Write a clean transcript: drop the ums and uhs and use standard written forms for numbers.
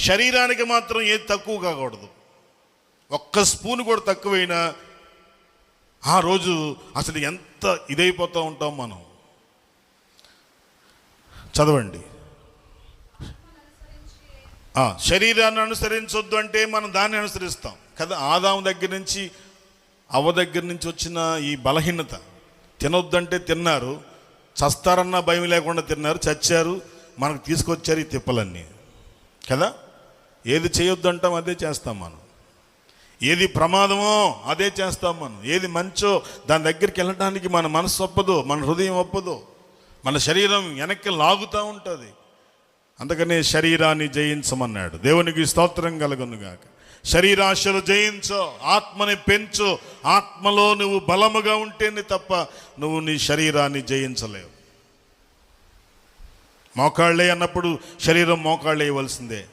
శరీరానికి మాత్రం ఏది తక్కువ కాకూడదు. ఒక్క స్పూన్ కూడా తక్కువైనా ఆ రోజు అసలు ఎంత ఇదైపోతూ ఉంటాం మనం. చదవండి. శరీరాన్ని అనుసరించొద్దు అంటే మనం దాన్ని అనుసరిస్తాం కదా. ఆదాము దగ్గర నుంచి అవ్వ దగ్గర నుంచి వచ్చిన ఈ బలహీనత. తినొద్దంటే తిన్నారు, చస్తారన్న భయం లేకుండా తిన్నారు, చచ్చారు, మనకు తీసుకొచ్చారు ఈ తిప్పలన్నీ కదా. ఏది చేయొద్దంటాం అదే చేస్తాం మనం, ఏది ప్రమాదమో అదే చేస్తాం మనం, ఏది మంచో దాని దగ్గరికి వెళ్ళడానికి మన మనసు ఒప్పదు, మన హృదయం ఒప్పదు, మన శరీరం వెనక్కి లాగుతూ ఉంటుంది. అందుకనే శరీరాన్ని జయించమన్నాడు. దేవునికి స్తోత్రం కలుగునుగాక. శరీరాశలు జయించు, ఆత్మని పెంచు. ఆత్మలో నువ్వు బలముగా ఉంటేనే తప్ప నువ్వు నీ శరీరాన్ని జయించలేవు. మోకాళ్ళే అన్నప్పుడు శరీరం మోకాళ్ళు వేయవలసిందే.